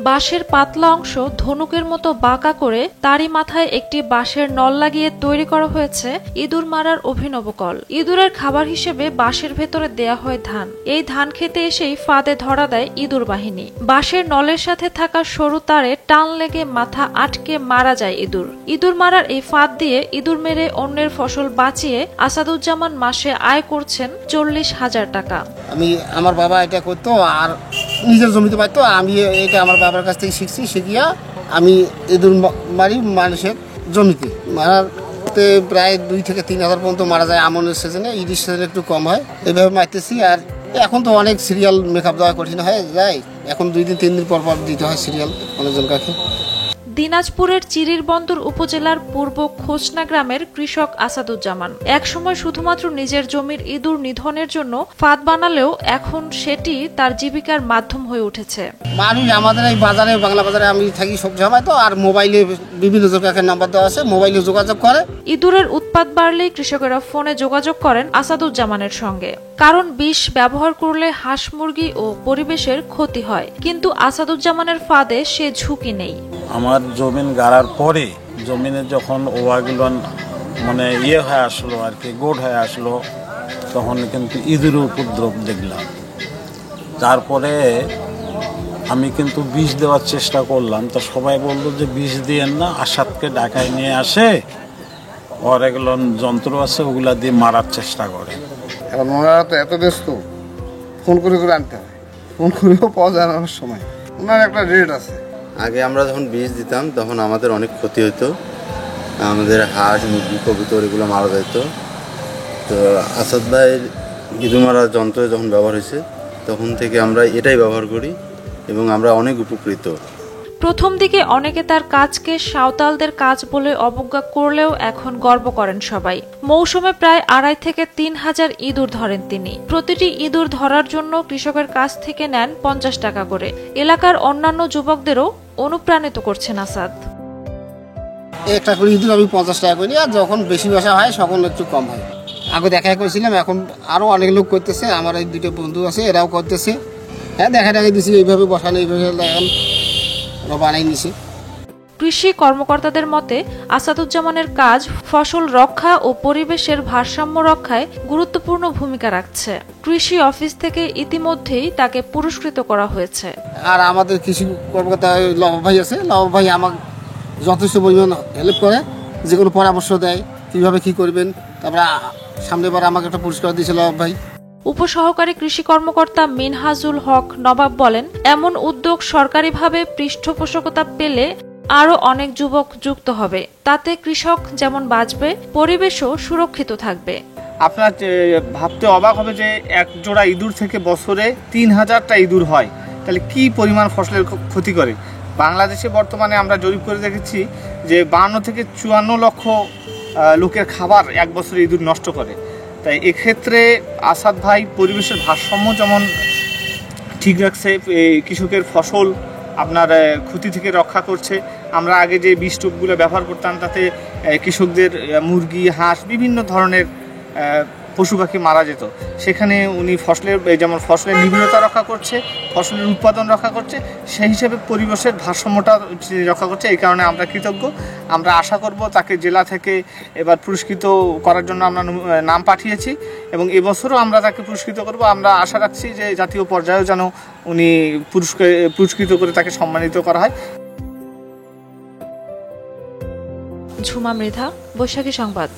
বাঁশের পাতলা অংশ ধনুকের মতো বাঁকা করে তারই মাথায় একটি বাঁশের নল লাগিয়ে তৈরি করা হয়েছে ইঁদুর মারার অভিনব কল। ইঁদুরের খাবার হিসেবে বাঁশের ভেতরে দেয়া হয় ধান। এই ধান খেতে এসেই ফাঁদে ধরা দেয় ইঁদুর বাহিনী। বাঁশের নলের সাথে থাকা সরু তারে টান লেগে মাথা আটকে মারা যায় ইঁদুর। ইঁদুর মারার এই ফাঁদ দিয়ে ইঁদুর মেরে অন্যের ফসল বাঁচিয়ে আসাদুজ্জামান মাসে আয় করছেন 40,000 টাকা। আমি আমার বাবা এটা করতো আর নিজের জমিতে পাইতো, আমি এটা আমার বাবার কাছ থেকে শিখছি। শিখিয়া আমি ইঁদুর মারি মানুষের জমিতে। মারাতে প্রায় 2 থেকে 3 হাজার পর্যন্ত মারা যায় আমনের সিজনে, ইডির সিজনে একটু কম হয়। এইভাবে মারতেছি। আর এখন তো অনেক সিরিয়াল মেকআপ দেওয়া কঠিন হয়ে যায়, এখন 2 দিন 3 দিন পর পর দিতে হয় সিরিয়াল অনেকজন কাছে। দিনাজপুরের চিরিরবন্দর উপজেলার পূর্ব খোসনা গ্রামের কৃষক আসাদুজ্জামান একসময় শুধুমাত্র নিজের জমির ইঁদুর নিধনের জন্য ফাঁদ বানালেও এখন সেটি তার জীবিকার মাধ্যম হয়ে উঠেছে। মানুষ আমাদের এই বাজারে, বাংলা বাজারে আমি থাকি সব সময়, তো আর মোবাইলে বিভিন্ন জায়গায় নাম্বার দেওয়া আছে, মোবাইলে যোগাযোগ করে। ইঁদুরের উৎপাত বাড়লেই কৃষকেরা ফোনে যোগাযোগ করেন আসাদুজ্জামানের সঙ্গে, কারণ বিষ ব্যবহার করলে হাঁস মুরগি ও পরিবেশের ক্ষতি হয়। কিন্তু আসাদুজ্জামানের ফাঁদে সে ঝুঁকি নেই। আমার জমিন গাড়ার পরে জমিনে যখন ওয়াগুলো মানে হয়ে আসলো আর কি, গোড হয়ে আসলো, তখন কিন্তু ইঁদুরের উপদ্রব দেখলাম। তারপরে আমি কিন্তু বিষ দেওয়ার চেষ্টা করলাম, তো সবাই বললো যে বিষ দিয়েন না, আসাদকে ঢাকায় নিয়ে আসে, ওর এগুলো যন্ত্র আছে ওগুলা দিয়ে মারার চেষ্টা করে। এখন ওনারা তো এত ব্যস্ত, ফোন করে করে আনতে হয়, ফোন করেও পাওয়া যায় না সময়, ওনার একটা রেট আছে। আগে আমরা যখন বীজ দিতাম তখন আমাদের অনেক ক্ষতি হতো, আমাদের হাঁস মুরগি কবুতর এগুলো মারা যেত। তো আসাদ ভাইয়ের ইঁদুর মারার যন্ত্র যখন ব্যবহার হয়েছে তখন থেকে আমরা এটাই ব্যবহার করি এবং আমরা অনেক উপকৃত। প্রথম দিকে অনেকে তার কাজকে সাঁওতালদের কাজ বলে অবজ্ঞা করলেও এখন গর্ব করেন সবাই। মৌসুমে প্রায় 2.5 থেকে 3 হাজার ইঁদুর ধরেন তিনি। প্রতিটি ইঁদুর ধরার জন্য কৃষকের কাছ থেকে নেন 50 টাকা করে। এলাকার অন্যান্য যুবকদেরও অনুপ্রাণিত করছেন আসাদ। একটা করে ইঁদুর আমি 50 টাকা করি, আর যখন বেশি বসা হয় তখন একটু কম হয়। আগে দেখা করেছিলাম, এখন আরও অনেক লোক করতেছে। আমার এই 2টো বন্ধু আছে, এরাও করতেছে। হ্যাঁ, দেখা দিয়েছি এইভাবে বসানো, এইভাবে এখন বানাই নিছে। কৃষি কর্মকর্তাদের মতে আসাদুজ্জামানের কাজ ফসল রক্ষা ও পরিবেশের ভারসাম্য রক্ষায় গুরুত্বপূর্ণ ভূমিকা রাখছে। কৃষি অফিস থেকে ইতিমধ্যেই তাকে পুরস্কৃত করা হয়েছে। আর আমাদের কৃষি কর্মকর্তা লব ভাই আছে, লব ভাই আমাকে যথেষ্ট পরিমাণ হেল্প করে, যে কোনো পরামর্শ দেয় কীভাবে কী করবেন। তারপরে সামনেবার আমাকে একটা পুরস্কার দিয়েছিল লব ভাই। উপসহকারী কৃষি কর্মকর্তা মিনহাজুল হক নবাব বলেন, এমন উদ্যোগ সরকারিভাবে পৃষ্ঠপোষকতা পেলে আরো অনেক যুবক যুক্ত হবে। তাতে কৃষক যেমন বাঁচবে, পরিবেশও সুরক্ষিত থাকবে। আপনার ভাবতে অবাক হবে যে এক জোড়া ইঁদুর থেকে বছরে 3000টা ইঁদুর হয়, তাহলে কি পরিমাণ ফসলের ক্ষতি করে। বাংলাদেশে বর্তমানে আমরা জরিপ করে দেখেছি যে 52 থেকে 54 লক্ষ লোকের খাবার এক বছরে ইঁদুর নষ্ট করে। তাই এক্ষেত্রে আসাদ ভাই পরিবেশের ভারসাম্য যেমন ঠিক রাখছে, কৃষকের ফসল আপনার ক্ষতি থেকে রক্ষা করছে। আমরা আগে যে বীজ টোপগুলো ব্যবহার করতাম তাতে কৃষকদের মুরগি হাঁস বিভিন্ন ধরনের পশু পাখি মারা যেত, সেখানে উনি ফসলের নিবিড়তা রক্ষা করছে, ফসলের উৎপাদন রক্ষা করছে, সেই হিসেবে পরিবেশের ভারসাম্যটা রক্ষা করছে। এই কারণে আমরা কৃতজ্ঞ। আমরা আশা করব তাকে জেলা থেকে এবার পুরস্কৃত করার জন্য আমরা নাম পাঠিয়েছি এবং এবছরও আমরা তাকে পুরস্কৃত করব। আমরা আশা রাখছি যে জাতীয় পর্যায়েও যেন উনি পুরস্কৃত করে তাকে সম্মানিত করা হয়। ঝুমা মৃধা, বৈশাখী সংবাদ।